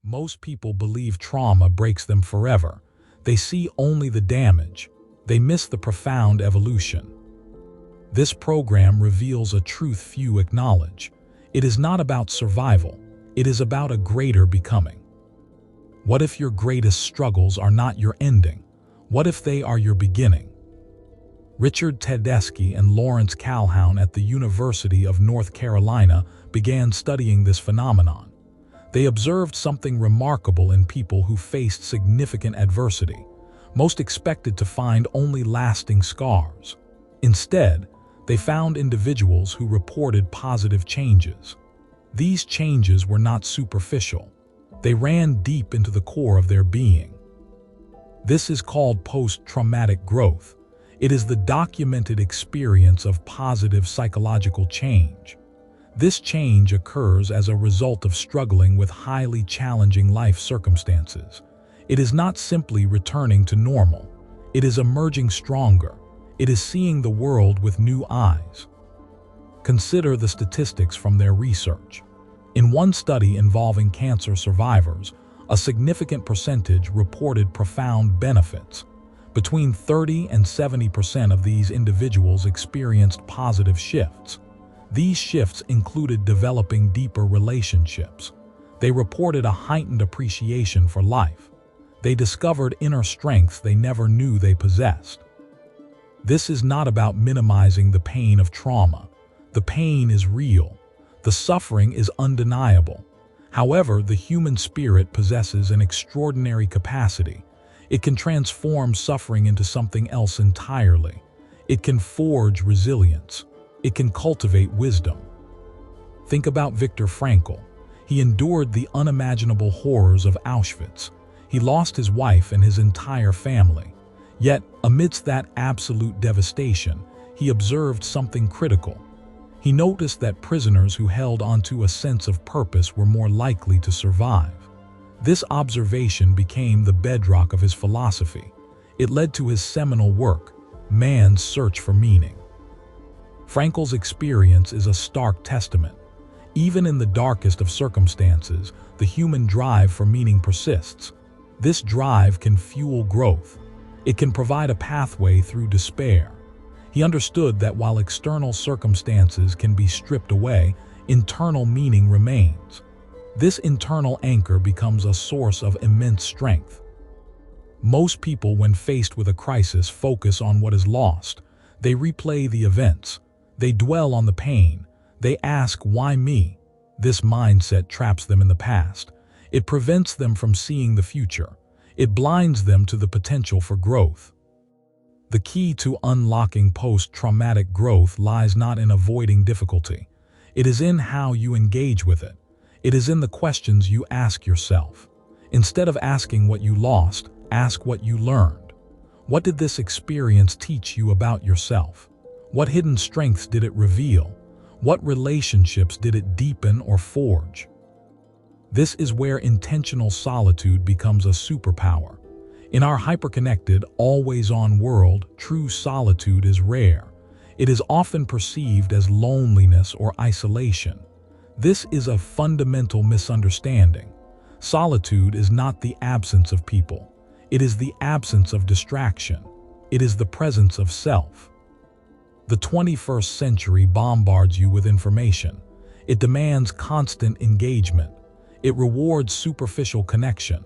Most people believe trauma breaks them forever. They see only the damage. They miss the profound evolution. This program reveals a truth few acknowledge. It is not about survival. It is about a greater becoming. What if your greatest struggles are not your ending? What if they are your beginning? Richard Tedeschi and Lawrence Calhoun at the University of North Carolina began studying this phenomenon. They observed something remarkable in people who faced significant adversity. Most expected to find only lasting scars. Instead, they found individuals who reported positive changes. These changes were not superficial. They ran deep into the core of their being. This is called post-traumatic growth. It is the documented experience of positive psychological change. This change occurs as a result of struggling with highly challenging life circumstances. It is not simply returning to normal. It is emerging stronger. It is seeing the world with new eyes. Consider the statistics from their research. In one study involving cancer survivors, a significant percentage reported profound benefits. Between 30 and 70% of these individuals experienced positive shifts. These shifts included developing deeper relationships. They reported a heightened appreciation for life. They discovered inner strengths they never knew they possessed. This is not about minimizing the pain of trauma. The pain is real. The suffering is undeniable. However, the human spirit possesses an extraordinary capacity. It can transform suffering into something else entirely. It can forge resilience. It can cultivate wisdom. Think about Viktor Frankl. He endured the unimaginable horrors of Auschwitz. He lost his wife and his entire family. Yet, amidst that absolute devastation, he observed something critical. He noticed that prisoners who held onto a sense of purpose were more likely to survive. This observation became the bedrock of his philosophy. It led to his seminal work, Man's Search for Meaning. Frankl's experience is a stark testament. Even in the darkest of circumstances, the human drive for meaning persists. This drive can fuel growth. It can provide a pathway through despair. He understood that while external circumstances can be stripped away, internal meaning remains. This internal anchor becomes a source of immense strength. Most people, when faced with a crisis, focus on what is lost. They replay the events. They dwell on the pain. They ask, "Why me?" This mindset traps them in the past. It prevents them from seeing the future. It blinds them to the potential for growth. The key to unlocking post-traumatic growth lies not in avoiding difficulty. It is in how you engage with it. It is in the questions you ask yourself. Instead of asking what you lost, ask what you learned. What did this experience teach you about yourself? What hidden strengths did it reveal? What relationships did it deepen or forge? This is where intentional solitude becomes a superpower. In our hyperconnected, always-on world, true solitude is rare. It is often perceived as loneliness or isolation. This is a fundamental misunderstanding. Solitude is not the absence of people. It is the absence of distraction. It is the presence of self. The 21st century bombards you with information. It demands constant engagement. It rewards superficial connection.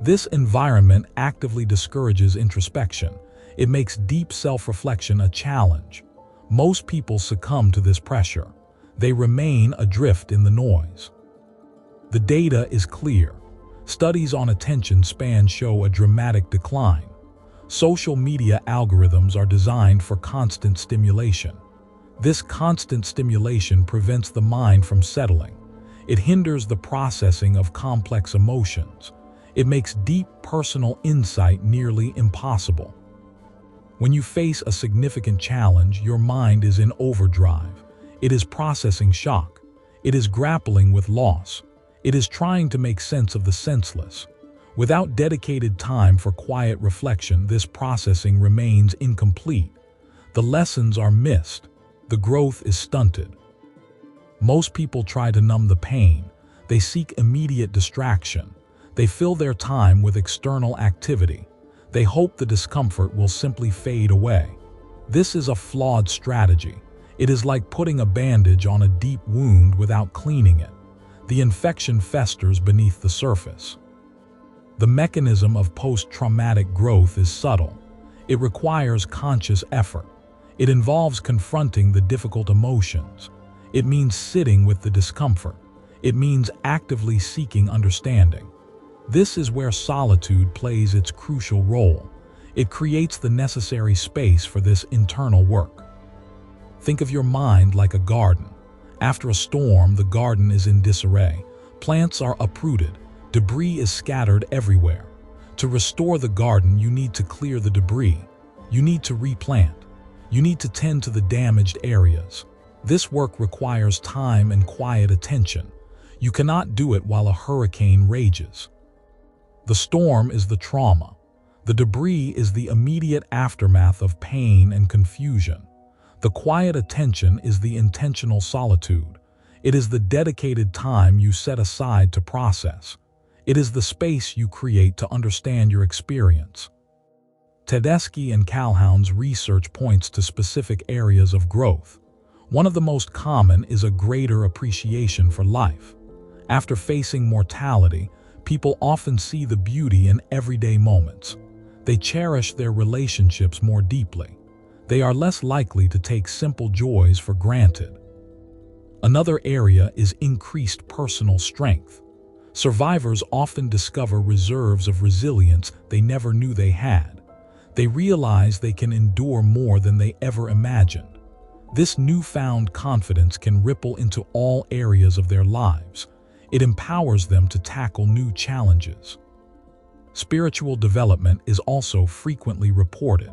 This environment actively discourages introspection. It makes deep self-reflection a challenge. Most people succumb to this pressure. They remain adrift in the noise. The data is clear. Studies on attention span show a dramatic decline. Social media algorithms are designed for constant stimulation. This constant stimulation prevents the mind from settling. It hinders the processing of complex emotions. It makes deep personal insight nearly impossible. When you face a significant challenge, your mind is in overdrive. It is processing shock. It is grappling with loss. It is trying to make sense of the senseless. Without dedicated time for quiet reflection, this processing remains incomplete. The lessons are missed. The growth is stunted. Most people try to numb the pain. They seek immediate distraction. They fill their time with external activity. They hope the discomfort will simply fade away. This is a flawed strategy. It is like putting a bandage on a deep wound without cleaning it. The infection festers beneath the surface. The mechanism of post-traumatic growth is subtle. It requires conscious effort. It involves confronting the difficult emotions. It means sitting with the discomfort. It means actively seeking understanding. This is where solitude plays its crucial role. It creates the necessary space for this internal work. Think of your mind like a garden. After a storm, the garden is in disarray. Plants are uprooted. Debris is scattered everywhere. To restore the garden, you need to clear the debris. You need to replant. You need to tend to the damaged areas. This work requires time and quiet attention. You cannot do it while a hurricane rages. The storm is the trauma. The debris is the immediate aftermath of pain and confusion. The quiet attention is the intentional solitude. It is the dedicated time you set aside to process. It is the space you create to understand your experience. Tedeschi and Calhoun's research points to specific areas of growth. One of the most common is a greater appreciation for life. After facing mortality, people often see the beauty in everyday moments. They cherish their relationships more deeply. They are less likely to take simple joys for granted. Another area is increased personal strength. Survivors often discover reserves of resilience they never knew they had. They realize they can endure more than they ever imagined. This newfound confidence can ripple into all areas of their lives. It empowers them to tackle new challenges. Spiritual development is also frequently reported.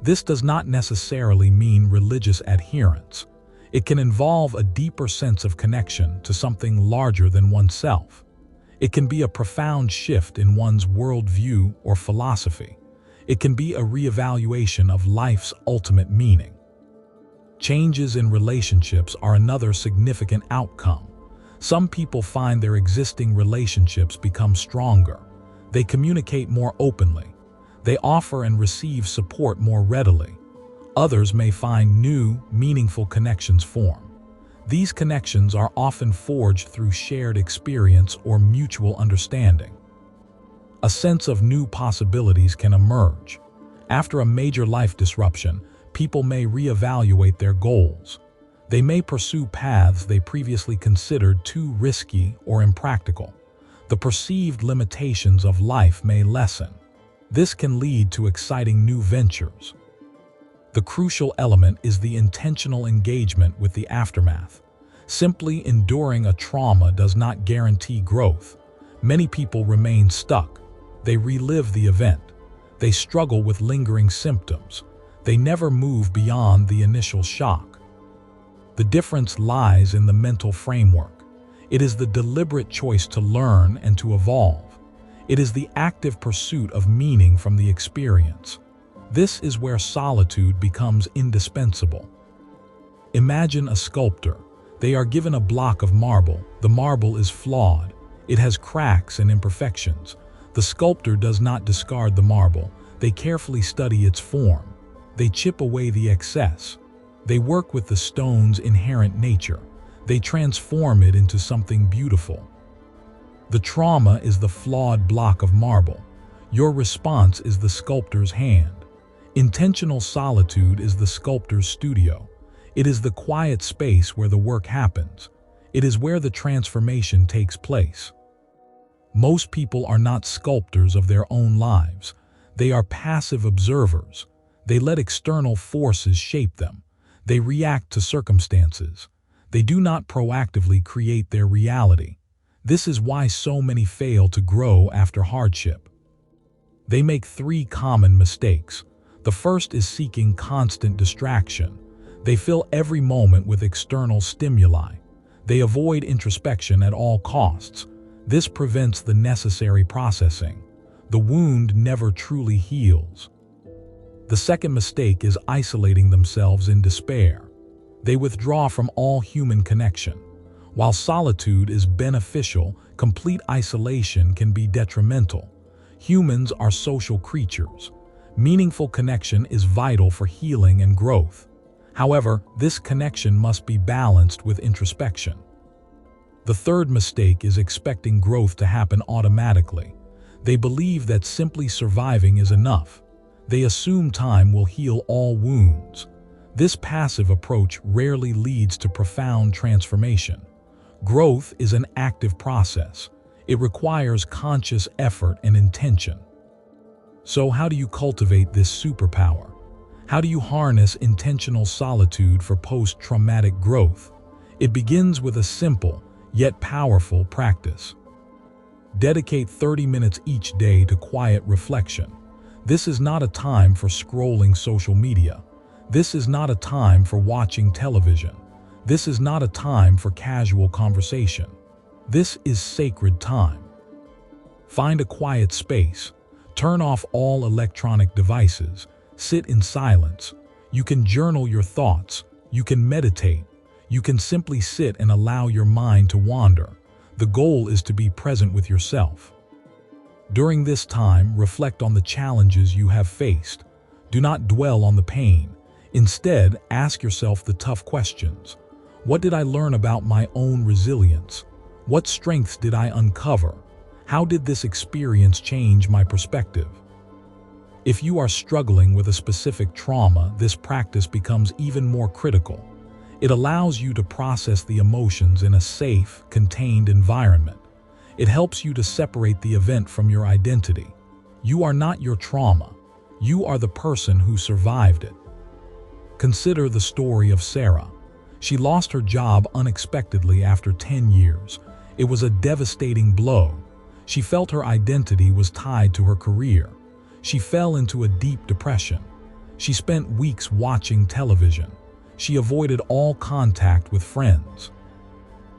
This does not necessarily mean religious adherence. It can involve a deeper sense of connection to something larger than oneself. It can be a profound shift in one's worldview or philosophy. It can be a reevaluation of life's ultimate meaning. Changes in relationships are another significant outcome. Some people find their existing relationships become stronger. They communicate more openly. They offer and receive support more readily. Others may find new, meaningful connections form. These connections are often forged through shared experience or mutual understanding. A sense of new possibilities can emerge. After a major life disruption, people may reevaluate their goals. They may pursue paths they previously considered too risky or impractical. The perceived limitations of life may lessen. This can lead to exciting new ventures. The crucial element is the intentional engagement with the aftermath. Simply enduring a trauma does not guarantee growth. Many people remain stuck. They relive the event. They struggle with lingering symptoms. They never move beyond the initial shock. The difference lies in the mental framework. It is the deliberate choice to learn and to evolve. It is the active pursuit of meaning from the experience. This is where solitude becomes indispensable. Imagine a sculptor. They are given a block of marble. The marble is flawed. It has cracks and imperfections. The sculptor does not discard the marble. They carefully study its form. They chip away the excess. They work with the stone's inherent nature. They transform it into something beautiful. The trauma is the flawed block of marble. Your response is the sculptor's hand. Intentional solitude is the sculptor's studio. It is the quiet space where the work happens. It is where the transformation takes place. Most people are not sculptors of their own lives. They are passive observers. They let external forces shape them. They react to circumstances. They do not proactively create their reality. This is why so many fail to grow after hardship. They make three common mistakes. The first is seeking constant distraction. They fill every moment with external stimuli. They avoid introspection at all costs. This prevents the necessary processing. The wound never truly heals. The second mistake is isolating themselves in despair. They withdraw from all human connection. While solitude is beneficial, complete isolation can be detrimental. Humans are social creatures. Meaningful connection is vital for healing and growth. However, this connection must be balanced with introspection. The third mistake is expecting growth to happen automatically. They believe that simply surviving is enough. They assume time will heal all wounds. This passive approach rarely leads to profound transformation. Growth is an active process. It requires conscious effort and intention. So how do you cultivate this superpower? How do you harness intentional solitude for post-traumatic growth? It begins with a simple, yet powerful practice. Dedicate 30 minutes each day to quiet reflection. This is not a time for scrolling social media. This is not a time for watching television. This is not a time for casual conversation. This is sacred time. Find a quiet space. Turn off all electronic devices. Sit in silence. You can journal your thoughts. You can meditate. You can simply sit and allow your mind to wander. The goal is to be present with yourself. During this time, reflect on the challenges you have faced. Do not dwell on the pain. Instead, ask yourself the tough questions. What did I learn about my own resilience? What strengths did I uncover? How did this experience change my perspective? If you are struggling with a specific trauma, this practice becomes even more critical. It allows you to process the emotions in a safe, contained environment. It helps you to separate the event from your identity. You are not your trauma. You are the person who survived it. Consider the story of Sarah. She lost her job unexpectedly after 10 years. It was a devastating blow. She felt her identity was tied to her career. She fell into a deep depression. She spent weeks watching television. She avoided all contact with friends.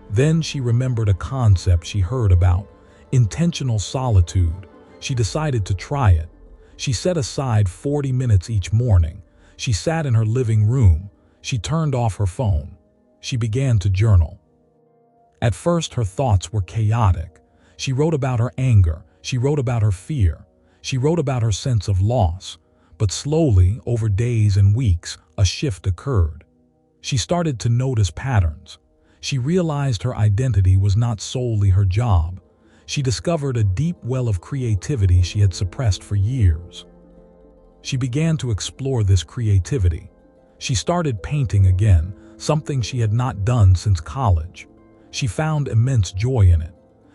Then she remembered a concept she heard about, intentional solitude. She decided to try it. She set aside 40 minutes each morning. She sat in her living room. She turned off her phone. She began to journal. At first, her thoughts were chaotic. She wrote about her anger. She wrote about her fear. She wrote about her sense of loss. But slowly, over days and weeks, a shift occurred. She started to notice patterns. She realized her identity was not solely her job. She discovered a deep well of creativity she had suppressed for years. She began to explore this creativity. She started painting again, something she had not done since college. She found immense joy in it.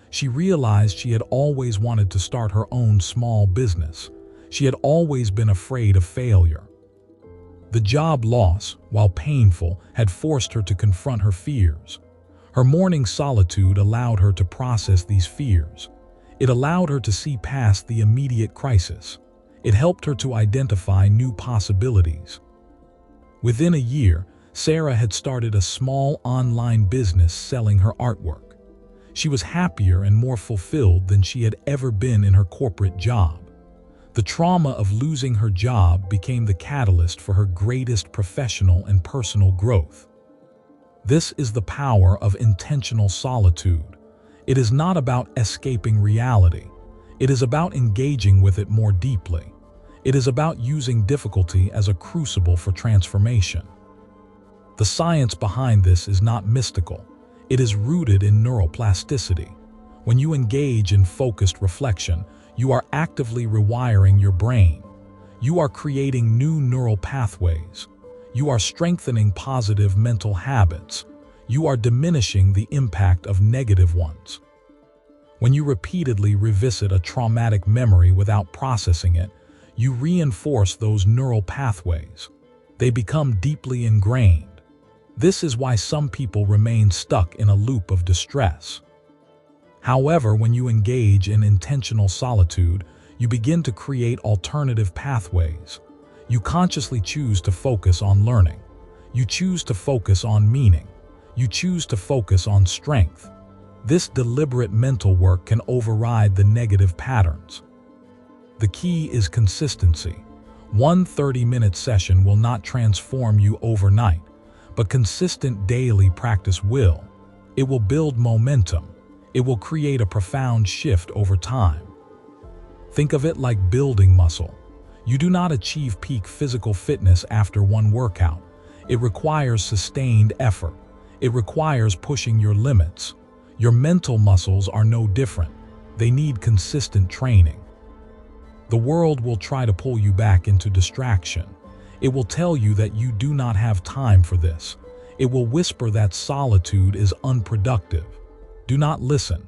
She realized she had always wanted to start her own small business. She had always been afraid of failure. The job loss, while painful, had forced her to confront her fears. Her morning solitude allowed her to process these fears. It allowed her to see past the immediate crisis. It helped her to identify new possibilities. Within a year, Sarah had started a small online business selling her artwork. She was happier and more fulfilled than she had ever been in her corporate job. The trauma of losing her job became the catalyst for her greatest professional and personal growth. This is the power of intentional solitude. It is not about escaping reality. It is about engaging with it more deeply. It is about using difficulty as a crucible for transformation. The science behind this is not mystical. It is rooted in neuroplasticity. When you engage in focused reflection, you are actively rewiring your brain. You are creating new neural pathways. You are strengthening positive mental habits. You are diminishing the impact of negative ones. When you repeatedly revisit a traumatic memory without processing it, you reinforce those neural pathways. They become deeply ingrained. This is why some people remain stuck in a loop of distress. However, when you engage in intentional solitude, you begin to create alternative pathways. You consciously choose to focus on learning. You choose to focus on meaning. You choose to focus on strength. This deliberate mental work can override the negative patterns. The key is consistency. One 30-minute session will not transform you overnight, but consistent daily practice will. It will build momentum. It will create a profound shift over time. Think of it like building muscle. You do not achieve peak physical fitness after one workout. It requires sustained effort. It requires pushing your limits. Your mental muscles are no different. They need consistent training. The world will try to pull you back into distraction. It will tell you that you do not have time for this. It will whisper that solitude is unproductive. Do not listen.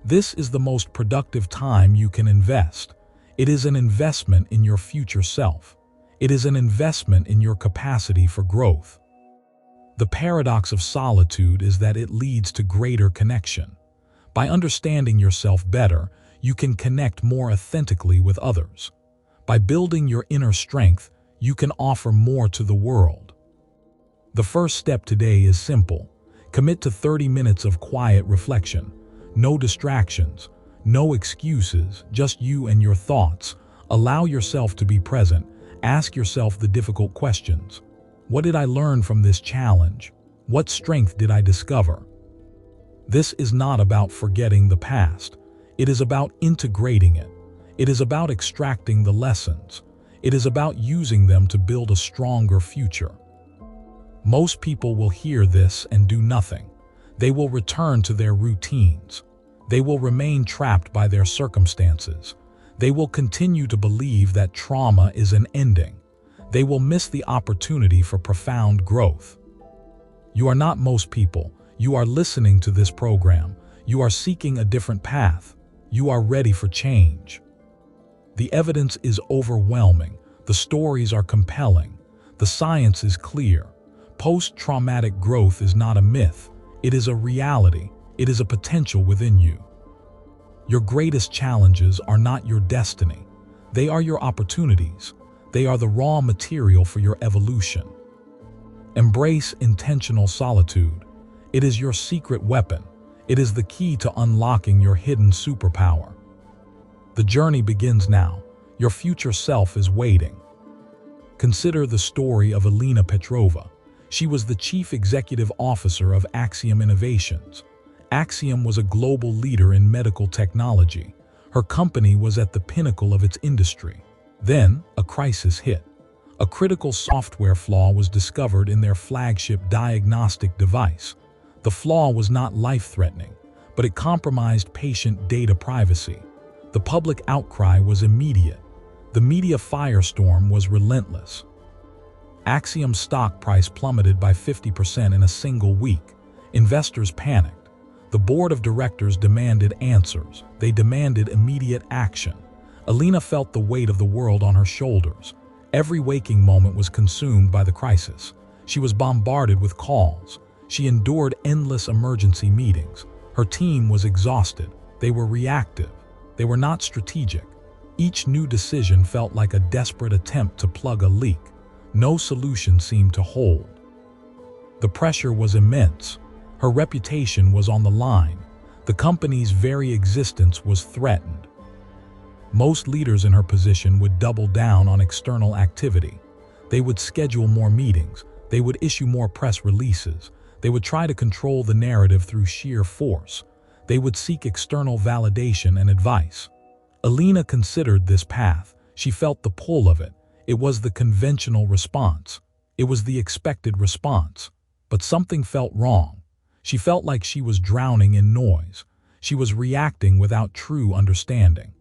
This is the most productive time you can invest. It is an investment in your future self. It is an investment in your capacity for growth. The paradox of solitude is that it leads to greater connection. By understanding yourself better, you can connect more authentically with others. By building your inner strength, you can offer more to the world. The first step today is simple. Commit to 30 minutes of quiet reflection. No distractions, no excuses, just you and your thoughts. Allow yourself to be present. Ask yourself the difficult questions. What did I learn from this challenge? What strength did I discover? This is not about forgetting the past. It is about integrating it. It is about extracting the lessons. It is about using them to build a stronger future. Most people will hear this and do nothing. They will return to their routines. They will remain trapped by their circumstances. They will continue to believe that trauma is an ending. They will miss the opportunity for profound growth. You are not most people. You are listening to this program. You are seeking a different path. You are ready for change. The evidence is overwhelming. The stories are compelling. The science is clear. Post-traumatic growth is not a myth. It is a reality. It is a potential within you. Your greatest challenges are not your destiny. They are your opportunities. They are the raw material for your evolution. Embrace intentional solitude. It is your secret weapon. It is the key to unlocking your hidden superpower. The journey begins now. Your future self is waiting. Consider the story of Alina Petrova. She was the chief executive officer of Axiom Innovations. Axiom was a global leader in medical technology. Her company was at the pinnacle of its industry. Then, a crisis hit. A critical software flaw was discovered in their flagship diagnostic device. The flaw was not life-threatening, but it compromised patient data privacy. The public outcry was immediate. The media firestorm was relentless. Axiom's stock price plummeted by 50% in a single week. Investors panicked. The board of directors demanded answers. They demanded immediate action. Alina felt the weight of the world on her shoulders. Every waking moment was consumed by the crisis. She was bombarded with calls. She endured endless emergency meetings. Her team was exhausted. They were reactive. They were not strategic. Each new decision felt like a desperate attempt to plug a leak. No solution seemed to hold. The pressure was immense. Her reputation was on the line. The company's very existence was threatened. Most leaders in her position would double down on external activity. They would schedule more meetings. They would issue more press releases. They would try to control the narrative through sheer force. They would seek external validation and advice. Alina considered this path. She felt the pull of it. It was the conventional response. It was the expected response. But something felt wrong. She felt like she was drowning in noise. She was reacting without true understanding.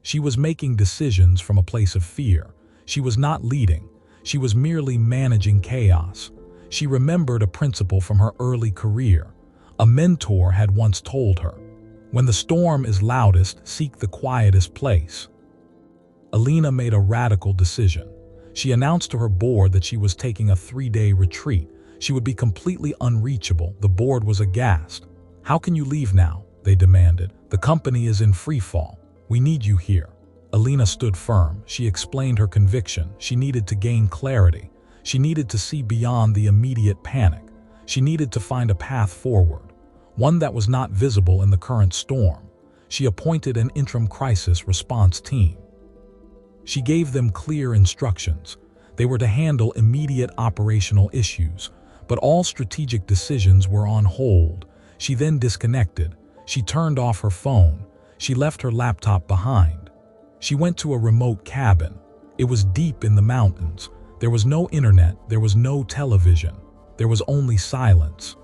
She was making decisions from a place of fear. She was not leading. She was merely managing chaos. She remembered a principle from her early career. A mentor had once told her, "When the storm is loudest, seek the quietest place." Alina made a radical decision. She announced to her board that she was taking a 3-day retreat. She would be completely unreachable. The board was aghast. "How can you leave now?" they demanded. "The company is in free fall. We need you here." Alina stood firm. She explained her conviction. She needed to gain clarity. She needed to see beyond the immediate panic. She needed to find a path forward, one that was not visible in the current storm. She appointed an interim crisis response team. She gave them clear instructions. They were to handle immediate operational issues, but all strategic decisions were on hold. She then disconnected. She turned off her phone. She left her laptop behind. She went to a remote cabin. It was deep in the mountains. There was no internet, there was no television. There was only silence.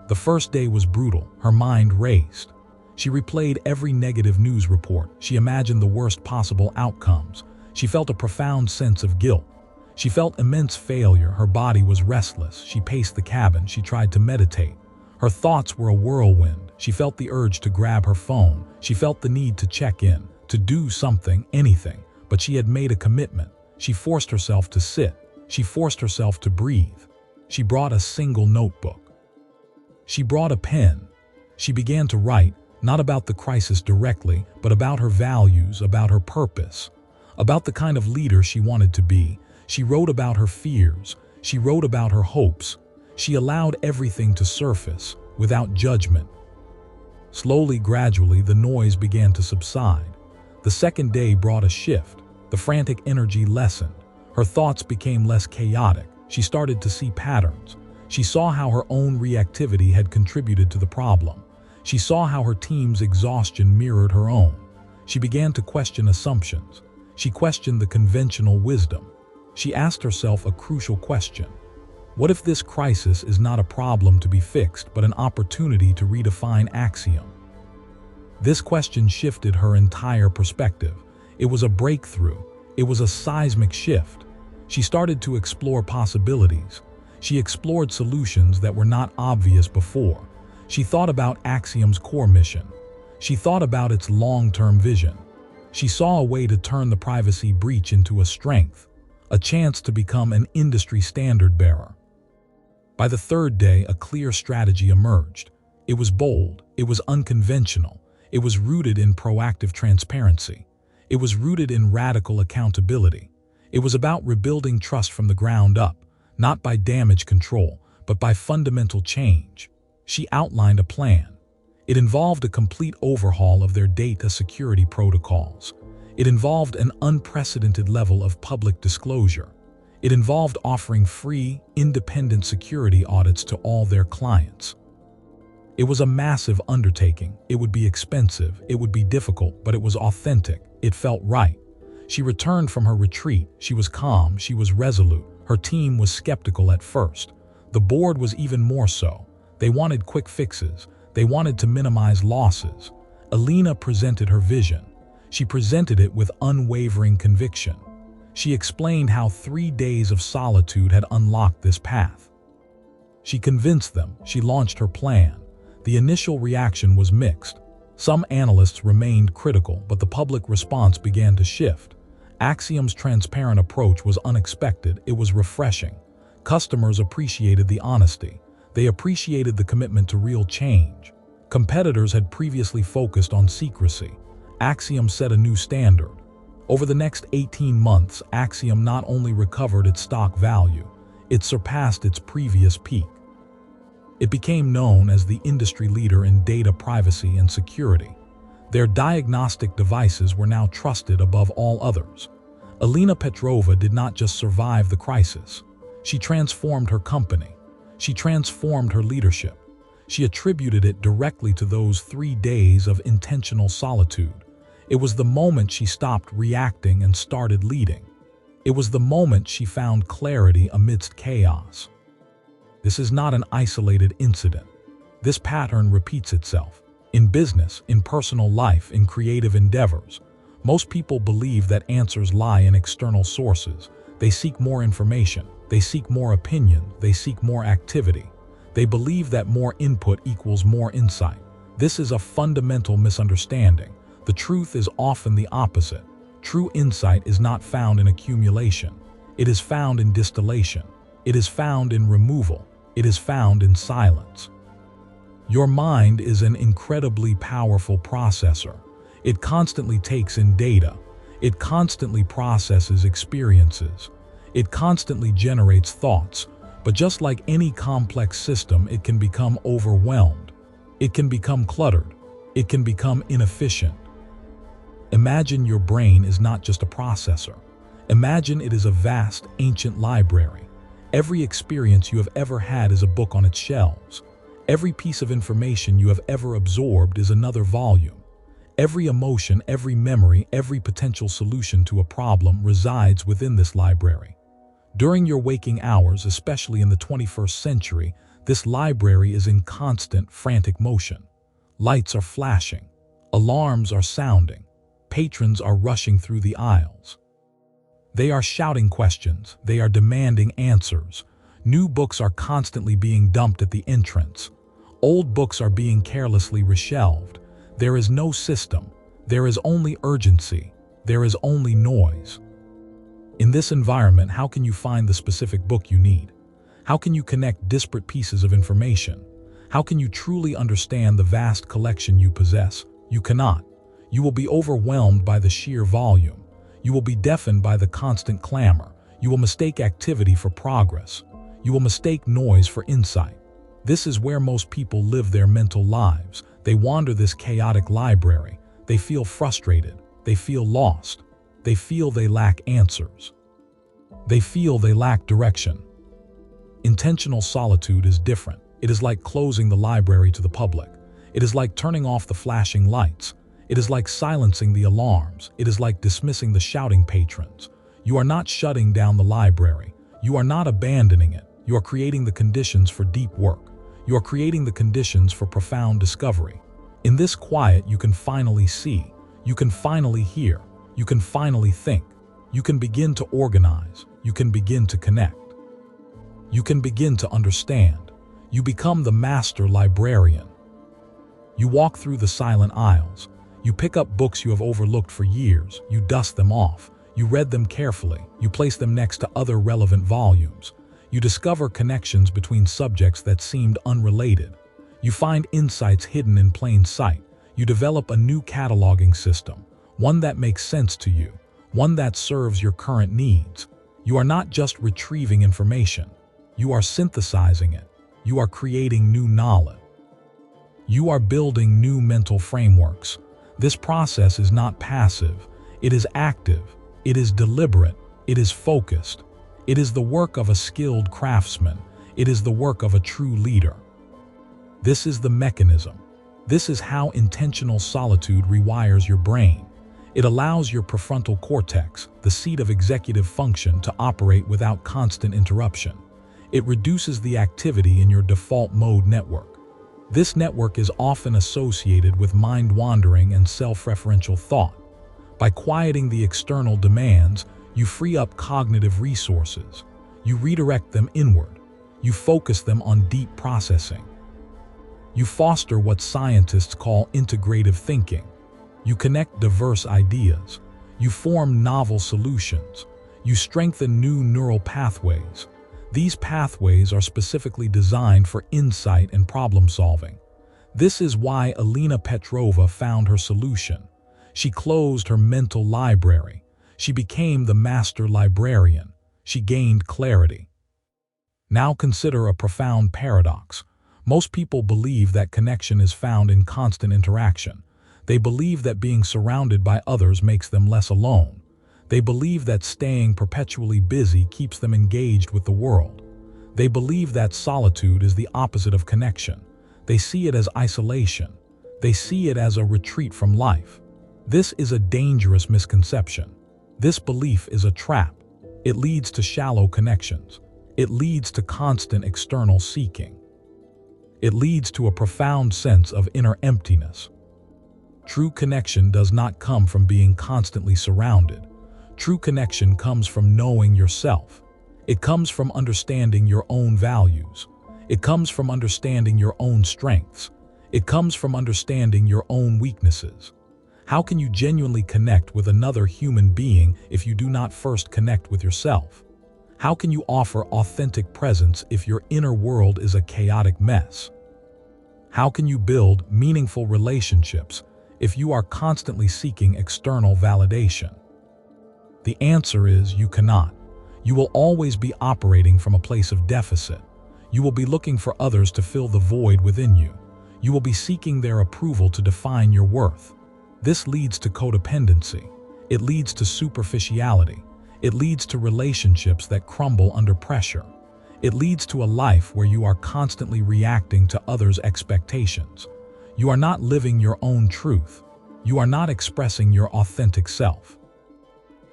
The first day was brutal. Her mind raced. She replayed every negative news report. She imagined the worst possible outcomes. She felt a profound sense of guilt. She felt immense failure. Her body was restless. She paced the cabin. She tried to meditate. Her thoughts were a whirlwind. She felt the urge to grab her phone. She felt the need to check in, to do something, anything. But she had made a commitment. She forced herself to sit. She forced herself to breathe. She brought a single notebook. She brought a pen. She began to write, not about the crisis directly, but about her values, about her purpose, about the kind of leader she wanted to be. She wrote about her fears. She wrote about her hopes. She allowed everything to surface, without judgment. Slowly, gradually, the noise began to subside. The second day brought a shift. The frantic energy lessened. Her thoughts became less chaotic. She started to see patterns. She saw how her own reactivity had contributed to the problem. She saw how her team's exhaustion mirrored her own. She began to question assumptions. She questioned the conventional wisdom. She asked herself a crucial question. What if this crisis is not a problem to be fixed, but an opportunity to redefine axiom? This question shifted her entire perspective. It was a breakthrough. It was a seismic shift. She started to explore possibilities. She explored solutions that were not obvious before. She thought about Axiom's core mission. She thought about its long-term vision. She saw a way to turn the privacy breach into a strength, a chance to become an industry standard bearer. By the third day, a clear strategy emerged. It was bold. It was unconventional. It was rooted in proactive transparency. It was rooted in radical accountability. It was about rebuilding trust from the ground up, not by damage control, but by fundamental change. She outlined a plan. It involved a complete overhaul of their data security protocols. It involved an unprecedented level of public disclosure. It involved offering free, independent security audits to all their clients. It was a massive undertaking. It would be expensive. It would be difficult, but it was authentic. It felt right. She returned from her retreat. She was calm. She was resolute. Her team was skeptical at first. The board was even more so. They wanted quick fixes. They wanted to minimize losses. Alina presented her vision. She presented it with unwavering conviction. She explained how 3 days of solitude had unlocked this path. She convinced them. She launched her plan. The initial reaction was mixed. Some analysts remained critical, but the public response began to shift. Axiom's transparent approach was unexpected. It was refreshing. Customers appreciated the honesty. They appreciated the commitment to real change. Competitors had previously focused on secrecy. Axiom set a new standard. Over the next 18 months, Axiom not only recovered its stock value, it surpassed its previous peak. It became known as the industry leader in data privacy and security. Their diagnostic devices were now trusted above all others. Alina Petrova did not just survive the crisis. She transformed her company. She transformed her leadership. She attributed it directly to those 3 days of intentional solitude. It was the moment she stopped reacting and started leading. It was the moment she found clarity amidst chaos. This is not an isolated incident. This pattern repeats itself. In business, in personal life, in creative endeavors. Most people believe that answers lie in external sources. They seek more information. They seek more opinion. They seek more activity. They believe that more input equals more insight. This is a fundamental misunderstanding. The truth is often the opposite. True insight is not found in accumulation. It is found in distillation. It is found in removal. It is found in silence. Your mind is an incredibly powerful processor. It constantly takes in data. It constantly processes experiences. It constantly generates thoughts. But just like any complex system, it can become overwhelmed. It can become cluttered. It can become inefficient. Imagine your brain is not just a processor. Imagine it is a vast, ancient library. Every experience you have ever had is a book on its shelves. Every piece of information you have ever absorbed is another volume. Every emotion, every memory, every potential solution to a problem resides within this library. During your waking hours, especially in the 21st century, this library is in constant, frantic motion. Lights are flashing. Alarms are sounding. Patrons are rushing through the aisles. They are shouting questions. They are demanding answers. New books are constantly being dumped at the entrance. Old books are being carelessly reshelved. There is no system. There is only urgency. There is only noise. In this environment, how can you find the specific book you need? How can you connect disparate pieces of information? How can you truly understand the vast collection you possess? You cannot. You will be overwhelmed by the sheer volume. You will be deafened by the constant clamor. You will mistake activity for progress. You will mistake noise for insight. This is where most people live their mental lives. They wander this chaotic library. They feel frustrated. They feel lost. They feel they lack answers. They feel they lack direction. Intentional solitude is different. It is like closing the library to the public. It is like turning off the flashing lights. It is like silencing the alarms. It is like dismissing the shouting patrons. You are not shutting down the library. You are not abandoning it. You are creating the conditions for deep work. You are creating the conditions for profound discovery. In this quiet, you can finally see. You can finally hear. You can finally think. You can begin to organize. You can begin to connect. You can begin to understand. You become the master librarian. You walk through the silent aisles. You pick up books you have overlooked for years. You dust them off. You read them carefully. You place them next to other relevant volumes. You discover connections between subjects that seemed unrelated. You find insights hidden in plain sight. You develop a new cataloging system, one that makes sense to you, one that serves your current needs. You are not just retrieving information. You are synthesizing it. You are creating new knowledge. You are building new mental frameworks. This process is not passive. It is active. It is deliberate. It is focused. It is the work of a skilled craftsman. It is the work of a true leader. This is the mechanism. This is how intentional solitude rewires your brain. It allows your prefrontal cortex, the seat of executive function, to operate without constant interruption. It reduces the activity in your default mode network. This network is often associated with mind-wandering and self-referential thought. By quieting the external demands, you free up cognitive resources. You redirect them inward. You focus them on deep processing. You foster what scientists call integrative thinking. You connect diverse ideas. You form novel solutions. You strengthen new neural pathways. These pathways are specifically designed for insight and problem solving. This is why Elena Petrova found her solution. She closed her mental library. She became the master librarian. She gained clarity. Now consider a profound paradox. Most people believe that connection is found in constant interaction. They believe that being surrounded by others makes them less alone. They believe that staying perpetually busy keeps them engaged with the world. They believe that solitude is the opposite of connection. They see it as isolation. They see it as a retreat from life. This is a dangerous misconception. This belief is a trap. It leads to shallow connections. It leads to constant external seeking. It leads to a profound sense of inner emptiness. True connection does not come from being constantly surrounded. True connection comes from knowing yourself. It comes from understanding your own values. It comes from understanding your own strengths. It comes from understanding your own weaknesses. How can you genuinely connect with another human being if you do not first connect with yourself? How can you offer authentic presence if your inner world is a chaotic mess? How can you build meaningful relationships if you are constantly seeking external validation? The answer is you cannot. You will always be operating from a place of deficit. You will be looking for others to fill the void within you. You will be seeking their approval to define your worth. This leads to codependency. It leads to superficiality. It leads to relationships that crumble under pressure. It leads to a life where you are constantly reacting to others' expectations. You are not living your own truth. You are not expressing your authentic self.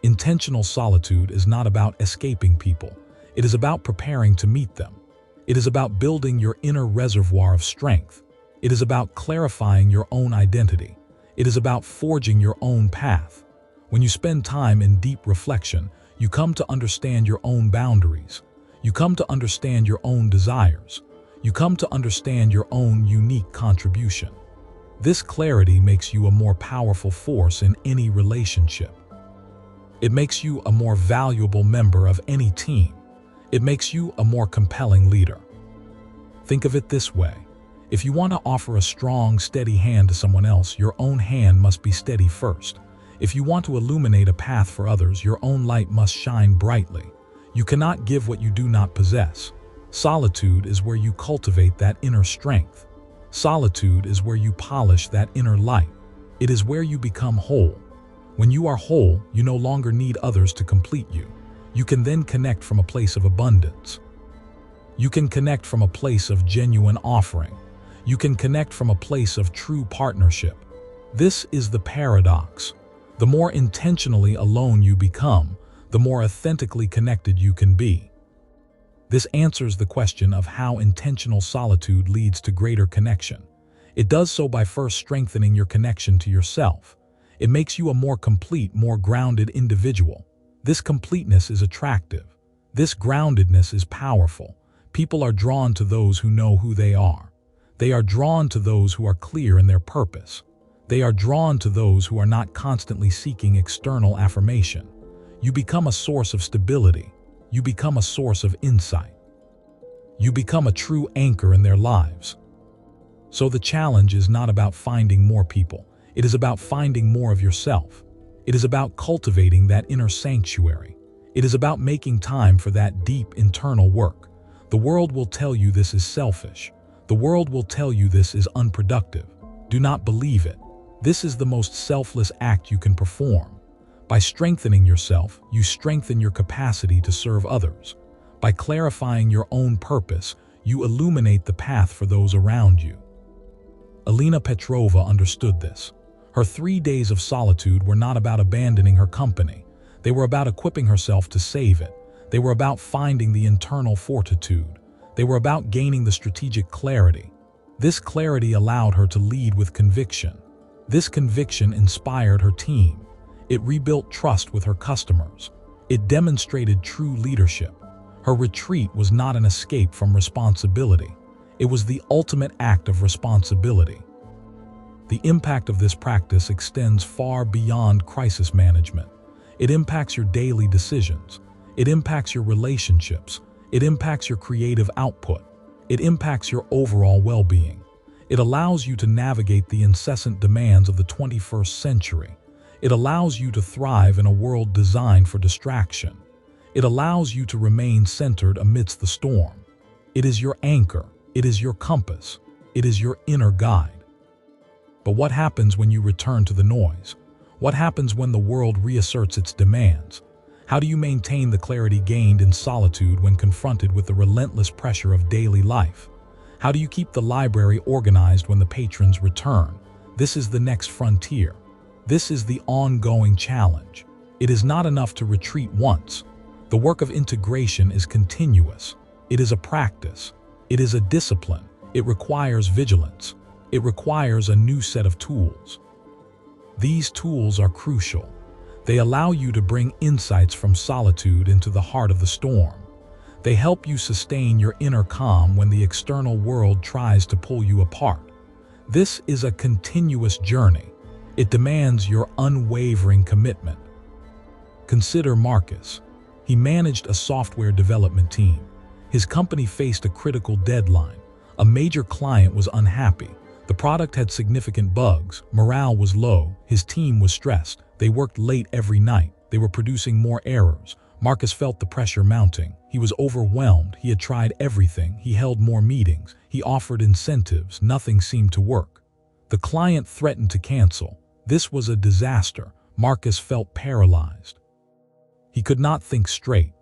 Intentional solitude is not about escaping people. It is about preparing to meet them. It is about building your inner reservoir of strength. It is about clarifying your own identity. It is about forging your own path. When you spend time in deep reflection, you come to understand your own boundaries. You come to understand your own desires. You come to understand your own unique contribution. This clarity makes you a more powerful force in any relationship. It makes you a more valuable member of any team. It makes you a more compelling leader. Think of it this way. If you want to offer a strong, steady hand to someone else, your own hand must be steady first. If you want to illuminate a path for others, your own light must shine brightly. You cannot give what you do not possess. Solitude is where you cultivate that inner strength. Solitude is where you polish that inner light. It is where you become whole. When you are whole, you no longer need others to complete you. You can then connect from a place of abundance. You can connect from a place of genuine offering. You can connect from a place of true partnership. This is the paradox. The more intentionally alone you become, the more authentically connected you can be. This answers the question of how intentional solitude leads to greater connection. It does so by first strengthening your connection to yourself. It makes you a more complete, more grounded individual. This completeness is attractive. This groundedness is powerful. People are drawn to those who know who they are. They are drawn to those who are clear in their purpose. They are drawn to those who are not constantly seeking external affirmation. You become a source of stability. You become a source of insight. You become a true anchor in their lives. So the challenge is not about finding more people. It is about finding more of yourself. It is about cultivating that inner sanctuary. It is about making time for that deep internal work. The world will tell you this is selfish. The world will tell you this is unproductive. Do not believe it. This is the most selfless act you can perform. By strengthening yourself, you strengthen your capacity to serve others. By clarifying your own purpose, you illuminate the path for those around you. Elena Petrova understood this. Her 3 days of solitude were not about abandoning her company. They were about equipping herself to save it. They were about finding the internal fortitude. They were about gaining the strategic clarity. This clarity allowed her to lead with conviction. This conviction inspired her team. It rebuilt trust with her customers. It demonstrated true leadership. Her retreat was not an escape from responsibility. It was the ultimate act of responsibility. The impact of this practice extends far beyond crisis management. It impacts your daily decisions. It impacts your relationships. It impacts your creative output. It impacts your overall well-being. It allows you to navigate the incessant demands of the 21st century. It allows you to thrive in a world designed for distraction. It allows you to remain centered amidst the storm. It is your anchor. It is your compass. It is your inner guide. But what happens when you return to the noise? What happens when the world reasserts its demands? How do you maintain the clarity gained in solitude when confronted with the relentless pressure of daily life? How do you keep the library organized when the patrons return? This is the next frontier. This is the ongoing challenge. It is not enough to retreat once. The work of integration is continuous. It is a practice. It is a discipline. It requires vigilance. It requires a new set of tools. These tools are crucial. They allow you to bring insights from solitude into the heart of the storm. They help you sustain your inner calm when the external world tries to pull you apart. This is a continuous journey. It demands your unwavering commitment. Consider Marcus. He managed a software development team. His company faced a critical deadline. A major client was unhappy. The product had significant bugs, morale was low, his team was stressed, they worked late every night, they were producing more errors. Marcus felt the pressure mounting. He was overwhelmed, he had tried everything, he held more meetings, he offered incentives, nothing seemed to work. The client threatened to cancel. This was a disaster. Marcus felt paralyzed. He could not think straight.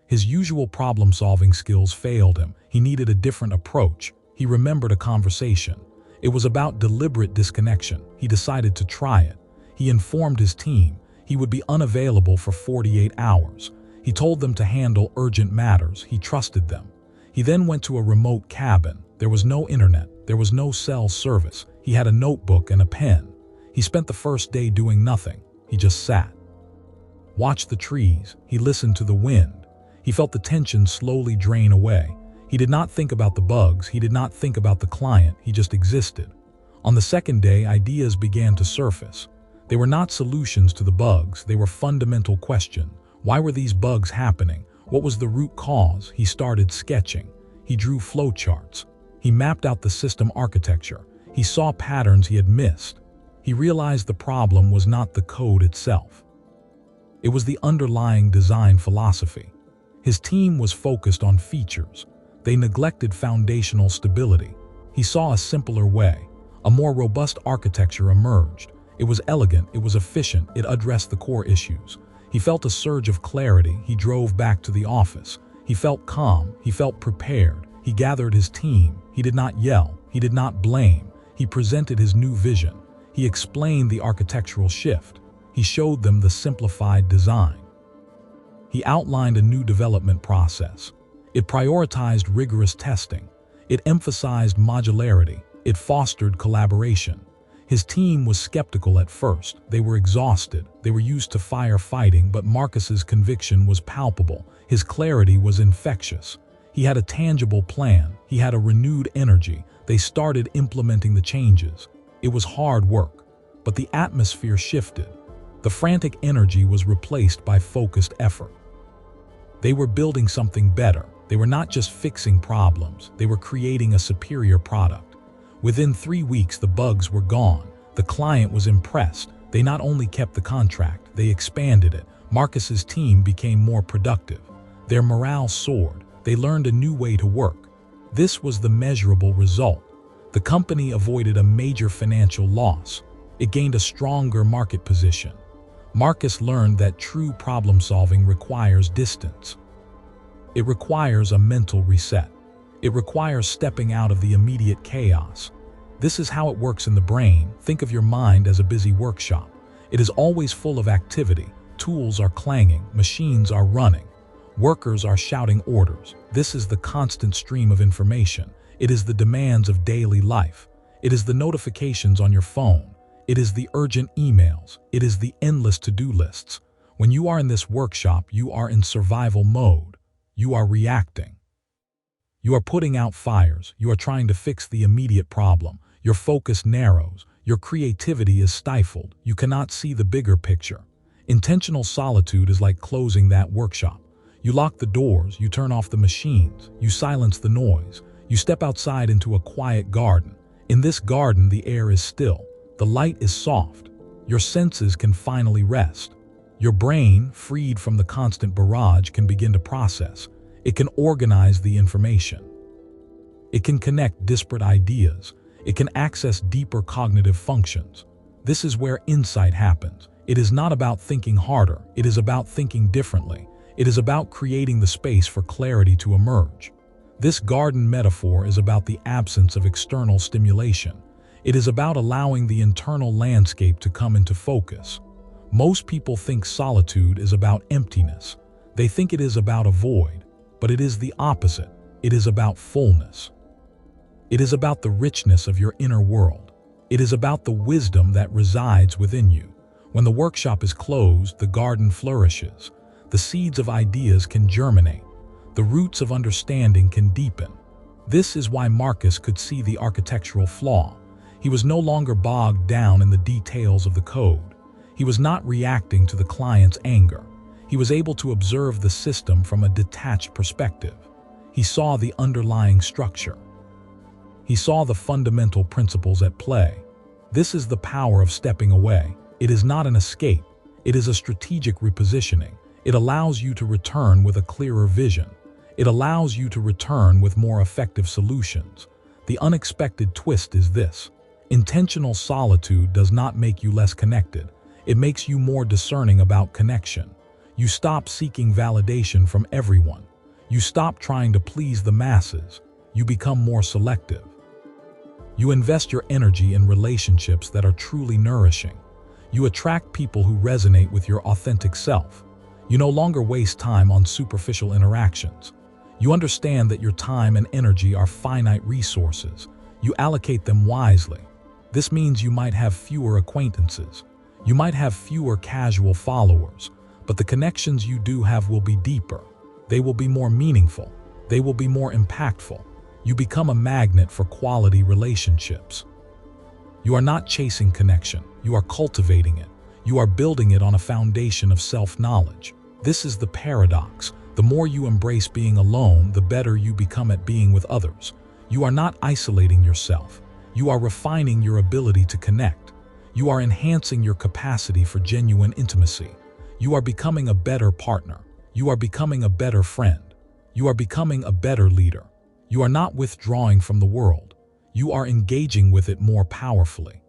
His usual problem-solving skills failed him. He needed a different approach. He remembered a conversation. It was about deliberate disconnection. He decided to try it. He informed his team he would be unavailable for 48 hours. He told them to handle urgent matters. He trusted them. He then went to a remote cabin. There was no internet. There was no cell service. He had a notebook and a pen. He spent the first day doing nothing. He just sat. Watched the trees. He listened to the wind. He felt the tension slowly drain away. He did not think about the bugs. He did not think about the client. He just existed. On the second day, ideas began to surface. They were not solutions to the bugs. They were fundamental questions. Why were these bugs happening? What was the root cause? He started sketching. He drew flowcharts. He mapped out the system architecture. He saw patterns he had missed. He realized the problem was not the code itself. It was the underlying design philosophy. His team was focused on features. They neglected foundational stability. He saw a simpler way. A more robust architecture emerged. It was elegant, it was efficient, it addressed the core issues. He felt a surge of clarity. He drove back to the office. He felt calm. He felt prepared. He gathered his team. He did not yell. He did not blame. He presented his new vision. He explained the architectural shift. He showed them the simplified design. He outlined a new development process. It prioritized rigorous testing. It emphasized modularity. It fostered collaboration. His team was skeptical at first. They were exhausted. They were used to firefighting, but Marcus's conviction was palpable. His clarity was infectious. He had a tangible plan. He had a renewed energy. They started implementing the changes. It was hard work, but the atmosphere shifted. The frantic energy was replaced by focused effort. They were building something better. They were not just fixing problems. They were creating a superior product. Within 3 weeks, the bugs were gone. The client was impressed. They not only kept the contract, they expanded it. Marcus's team became more productive. Their morale soared. They learned a new way to work. This was the measurable result. The company avoided a major financial loss. It gained a stronger market position. Marcus learned that true problem-solving requires distance. It requires a mental reset. It requires stepping out of the immediate chaos. This is how it works in the brain. Think of your mind as a busy workshop. It is always full of activity. Tools are clanging, machines are running, workers are shouting orders. This is the constant stream of information. It is the demands of daily life. It is the notifications on your phone. It is the urgent emails. It is the endless to-do lists. When you are in this workshop, you are in survival mode. You are reacting. You are putting out fires. You are trying to fix the immediate problem. Your focus narrows. Your creativity is stifled. You cannot see the bigger picture. Intentional solitude is like closing that workshop. You lock the doors. You turn off the machines. You silence the noise. You step outside into a quiet garden. In this garden, the air is still. The light is soft. Your senses can finally rest. Your brain, freed from the constant barrage, can begin to process. It can organize the information. It can connect disparate ideas. It can access deeper cognitive functions. This is where insight happens. It is not about thinking harder. It is about thinking differently. It is about creating the space for clarity to emerge. This garden metaphor is about the absence of external stimulation. It is about allowing the internal landscape to come into focus. Most people think solitude is about emptiness. They think it is about a void, but it is the opposite. It is about fullness. It is about the richness of your inner world. It is about the wisdom that resides within you. When the workshop is closed, the garden flourishes. The seeds of ideas can germinate. The roots of understanding can deepen. This is why Marcus could see the architectural flaw. He was no longer bogged down in the details of the code. He was not reacting to the client's anger. He was able to observe the system from a detached perspective. He saw the underlying structure. He saw the fundamental principles at play. This is the power of stepping away. It is not an escape. It is a strategic repositioning. It allows you to return with a clearer vision. It allows you to return with more effective solutions. The unexpected twist is this: intentional solitude does not make you less connected. It makes you more discerning about connection. You stop seeking validation from everyone. You stop trying to please the masses. You become more selective. You invest your energy in relationships that are truly nourishing. You attract people who resonate with your authentic self. You no longer waste time on superficial interactions. You understand that your time and energy are finite resources. You allocate them wisely. This means you might have fewer acquaintances. You might have fewer casual followers, but the connections you do have will be deeper. They will be more meaningful. They will be more impactful. You become a magnet for quality relationships. You are not chasing connection. You are cultivating it. You are building it on a foundation of self-knowledge. This is the paradox. The more you embrace being alone, the better you become at being with others. You are not isolating yourself. You are refining your ability to connect. You are enhancing your capacity for genuine intimacy. You are becoming a better partner. You are becoming a better friend. You are becoming a better leader. You are not withdrawing from the world. You are engaging with it more powerfully.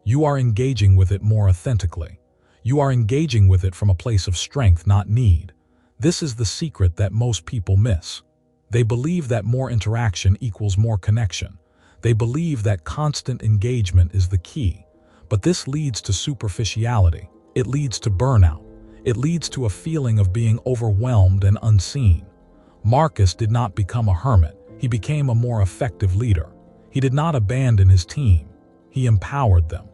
You are engaging with it more authentically. You are engaging with it from a place of strength, not need. This is the secret that most people miss. They believe that more interaction equals more connection. They believe that constant engagement is the key. But this leads to superficiality. It leads to burnout. It leads to a feeling of being overwhelmed and unseen. Marcus did not become a hermit. He became a more effective leader. He did not abandon his team. He empowered them.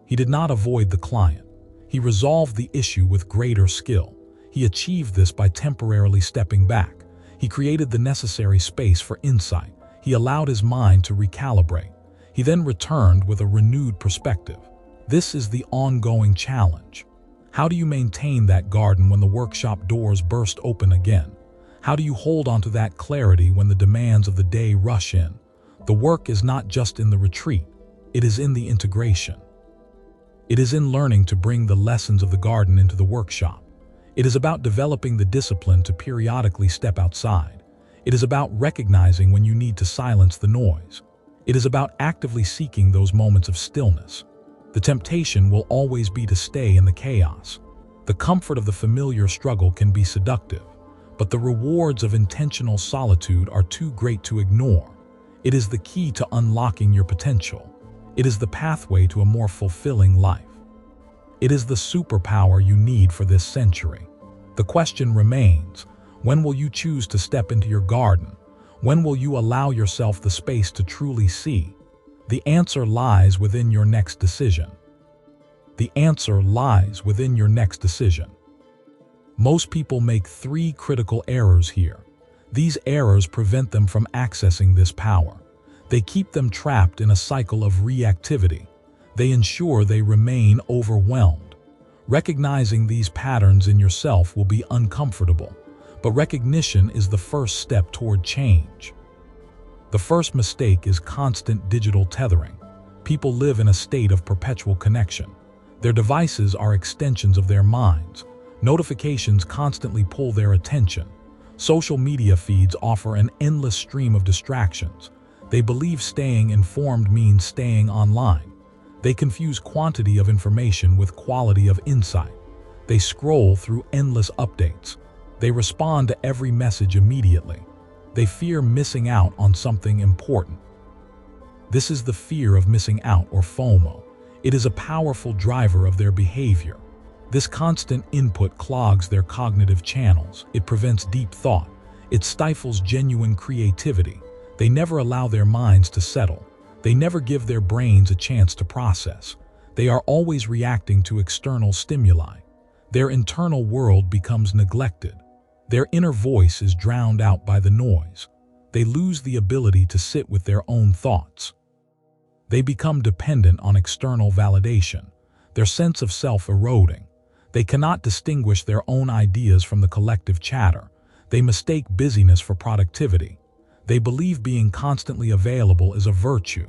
He did not avoid the client. He resolved the issue with greater skill. He achieved this by temporarily stepping back. He created the necessary space for insight. He allowed his mind to recalibrate. He then returned with a renewed perspective. This is the ongoing challenge. How do you maintain that garden when the workshop doors burst open again? How do you hold onto that clarity when the demands of the day rush in? The work is not just in the retreat. It is in the integration. It is in learning to bring the lessons of the garden into the workshop. It is about developing the discipline to periodically step outside. It is about recognizing when you need to silence the noise. It is about actively seeking those moments of stillness. The temptation will always be to stay in the chaos. The comfort of the familiar struggle can be seductive, but the rewards of intentional solitude are too great to ignore. It is the key to unlocking your potential. It is the pathway to a more fulfilling life. It is the superpower you need for this century. The question remains, when will you choose to step into your garden? When will you allow yourself the space to truly see? The answer lies within your next decision. The answer lies within your next decision. Most people make 3 critical errors here. These errors prevent them from accessing this power. They keep them trapped in a cycle of reactivity. They ensure they remain overwhelmed. Recognizing these patterns in yourself will be uncomfortable, but recognition is the first step toward change. The first mistake is constant digital tethering. People live in a state of perpetual connection. Their devices are extensions of their minds. Notifications constantly pull their attention. Social media feeds offer an endless stream of distractions. They believe staying informed means staying online. They confuse quantity of information with quality of insight. They scroll through endless updates. They respond to every message immediately. They fear missing out on something important. This is the fear of missing out, or FOMO. It is a powerful driver of their behavior. This constant input clogs their cognitive channels. It prevents deep thought. It stifles genuine creativity. They never allow their minds to settle. They never give their brains a chance to process. They are always reacting to external stimuli. Their internal world becomes neglected. Their inner voice is drowned out by the noise. They lose the ability to sit with their own thoughts. They become dependent on external validation, their sense of self eroding. They cannot distinguish their own ideas from the collective chatter. They mistake busyness for productivity. They believe being constantly available is a virtue.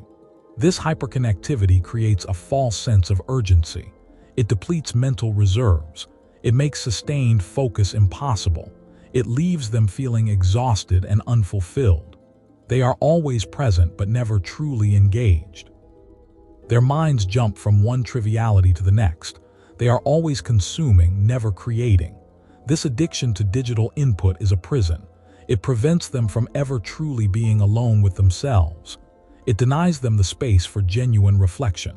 This hyperconnectivity creates a false sense of urgency. It depletes mental reserves. It makes sustained focus impossible. It leaves them feeling exhausted and unfulfilled. They are always present but never truly engaged. Their minds jump from one triviality to the next. They are always consuming, never creating. This addiction to digital input is a prison. It prevents them from ever truly being alone with themselves. It denies them the space for genuine reflection.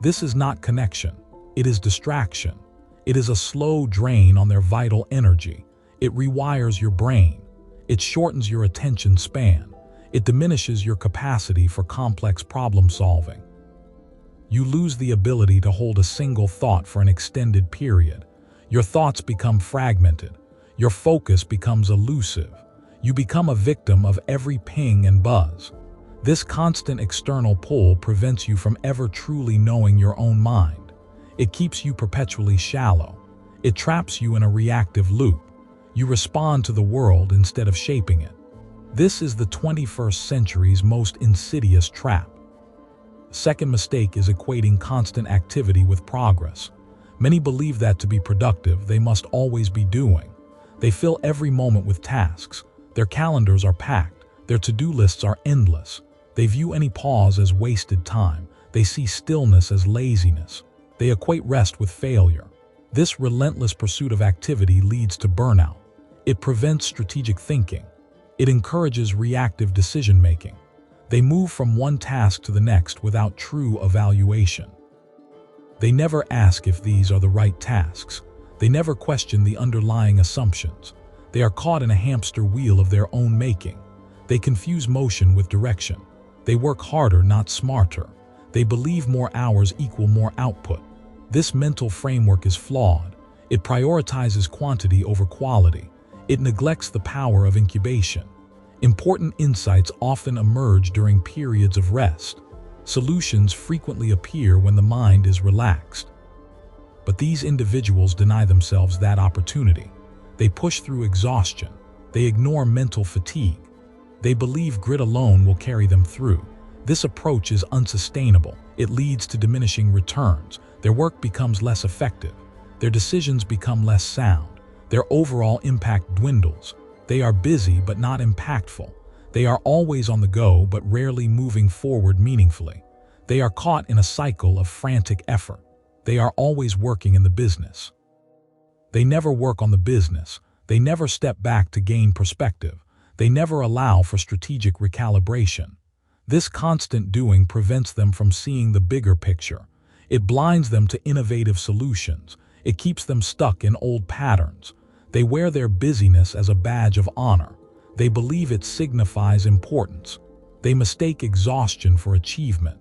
This is not connection. It is distraction. It is a slow drain on their vital energy. It rewires your brain. It shortens your attention span. It diminishes your capacity for complex problem solving. You lose the ability to hold a single thought for an extended period. Your thoughts become fragmented. Your focus becomes elusive. You become a victim of every ping and buzz. This constant external pull prevents you from ever truly knowing your own mind. It keeps you perpetually shallow. It traps you in a reactive loop. You respond to the world instead of shaping it. This is the 21st century's most insidious trap. Second mistake is equating constant activity with progress. Many believe that to be productive, they must always be doing. They fill every moment with tasks. Their calendars are packed. Their to-do lists are endless. They view any pause as wasted time. They see stillness as laziness. They equate rest with failure. This relentless pursuit of activity leads to burnout. It prevents strategic thinking. It encourages reactive decision-making. They move from one task to the next without true evaluation. They never ask if these are the right tasks. They never question the underlying assumptions. They are caught in a hamster wheel of their own making. They confuse motion with direction. They work harder, not smarter. They believe more hours equal more output. This mental framework is flawed. It prioritizes quantity over quality. It neglects the power of incubation. Important insights often emerge during periods of rest. Solutions frequently appear when the mind is relaxed. But these individuals deny themselves that opportunity. They push through exhaustion. They ignore mental fatigue. They believe grit alone will carry them through. This approach is unsustainable. It leads to diminishing returns. Their work becomes less effective. Their decisions become less sound. Their overall impact dwindles. They are busy but not impactful. They are always on the go but rarely moving forward meaningfully. They are caught in a cycle of frantic effort. They are always working in the business. They never work on the business. They never step back to gain perspective. They never allow for strategic recalibration. This constant doing prevents them from seeing the bigger picture. It blinds them to innovative solutions. It keeps them stuck in old patterns. They wear their busyness as a badge of honor. They believe it signifies importance. They mistake exhaustion for achievement.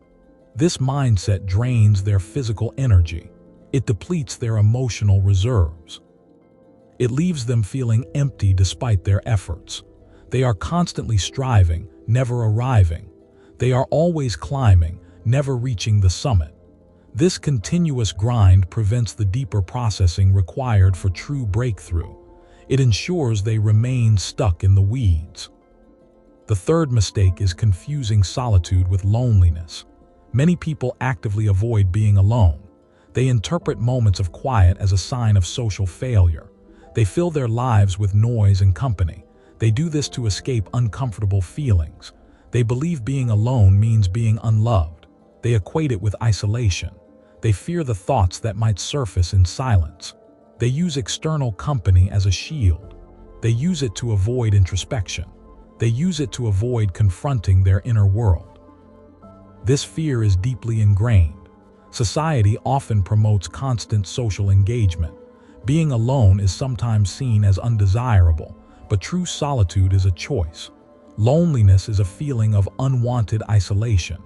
This mindset drains their physical energy. It depletes their emotional reserves. It leaves them feeling empty despite their efforts. They are constantly striving, never arriving. They are always climbing, never reaching the summit. This continuous grind prevents the deeper processing required for true breakthrough. It ensures they remain stuck in the weeds. The third mistake is confusing solitude with loneliness. Many people actively avoid being alone. They interpret moments of quiet as a sign of social failure. They fill their lives with noise and company. They do this to escape uncomfortable feelings. They believe being alone means being unloved. They equate it with isolation. They fear the thoughts that might surface in silence. They use external company as a shield. They use it to avoid introspection. They use it to avoid confronting their inner world. This fear is deeply ingrained. Society often promotes constant social engagement. Being alone is sometimes seen as undesirable, but true solitude is a choice. Loneliness is a feeling of unwanted isolation.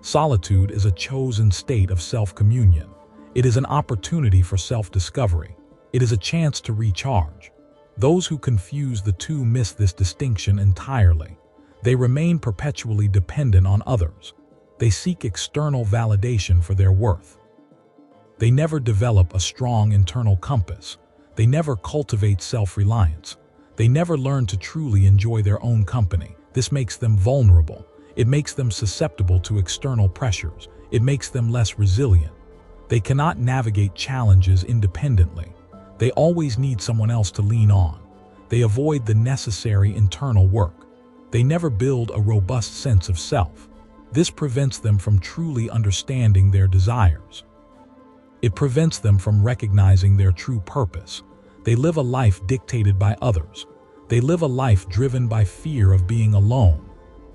Solitude is a chosen state of self-communion. It is an opportunity for self-discovery. It is a chance to recharge. Those who confuse the two miss this distinction entirely. They remain perpetually dependent on others. They seek external validation for their worth. They never develop a strong internal compass. They never cultivate self-reliance. They never learn to truly enjoy their own company. This makes them vulnerable. It makes them susceptible to external pressures. It makes them less resilient. They cannot navigate challenges independently. They always need someone else to lean on. They avoid the necessary internal work. They never build a robust sense of self. This prevents them from truly understanding their desires. It prevents them from recognizing their true purpose. They live a life dictated by others. They live a life driven by fear of being alone.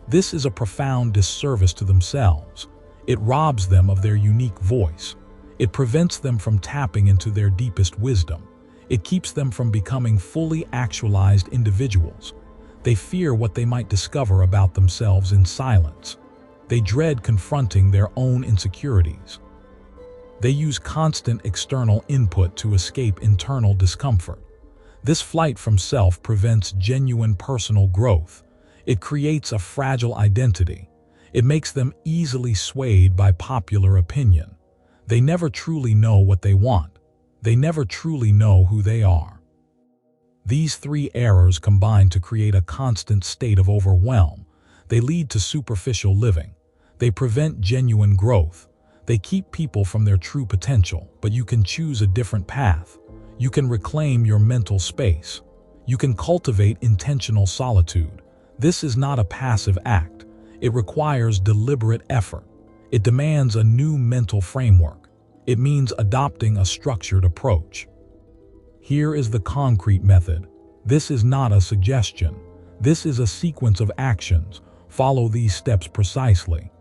This is a profound disservice to themselves. It robs them of their unique voice. It prevents them from tapping into their deepest wisdom. It keeps them from becoming fully actualized individuals. They fear what they might discover about themselves in silence. They dread confronting their own insecurities. They use constant external input to escape internal discomfort. This flight from self prevents genuine personal growth. It creates a fragile identity. It makes them easily swayed by popular opinion. They never truly know what they want. They never truly know who they are. These three errors combine to create a constant state of overwhelm. They lead to superficial living. They prevent genuine growth. They keep people from their true potential, but you can choose a different path. You can reclaim your mental space. You can cultivate intentional solitude. This is not a passive act. It requires deliberate effort. It demands a new mental framework. It means adopting a structured approach. Here is the concrete method. This is not a suggestion. This is a sequence of actions. Follow these steps precisely.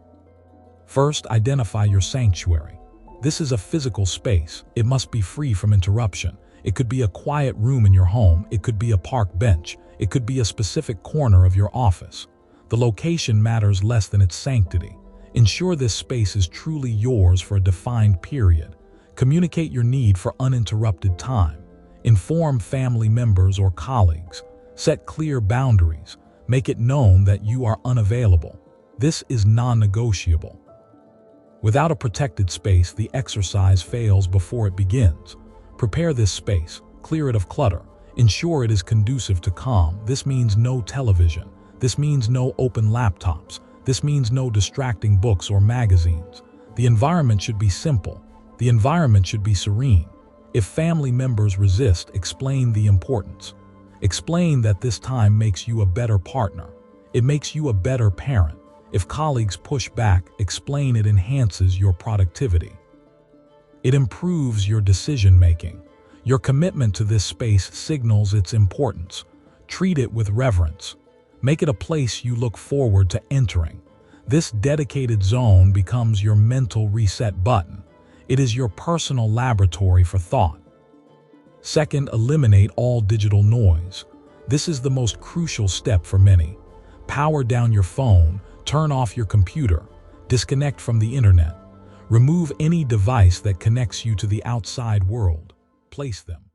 First, identify your sanctuary. This is a physical space. It must be free from interruption. It could be a quiet room in your home. It could be a park bench. It could be a specific corner of your office. The location matters less than its sanctity. Ensure this space is truly yours for a defined period. Communicate your need for uninterrupted time. Inform family members or colleagues. Set clear boundaries. Make it known that you are unavailable. This is non-negotiable. Without a protected space, the exercise fails before it begins. Prepare this space. Clear it of clutter. Ensure it is conducive to calm. This means no television. This means no open laptops. This means no distracting books or magazines. The environment should be simple. The environment should be serene. If family members resist, explain the importance. Explain that this time makes you a better partner. It makes you a better parent. If colleagues push back, explain it enhances your productivity. It improves your decision-making. Your commitment to this space signals its importance. Treat it with reverence. Make it a place you look forward to entering. This dedicated zone becomes your mental reset button. It is your personal laboratory for thought. Second, eliminate all digital noise. This is the most crucial step for many. Power down your phone, turn off your computer, disconnect from the internet. Remove any device that connects you to the outside world. Place them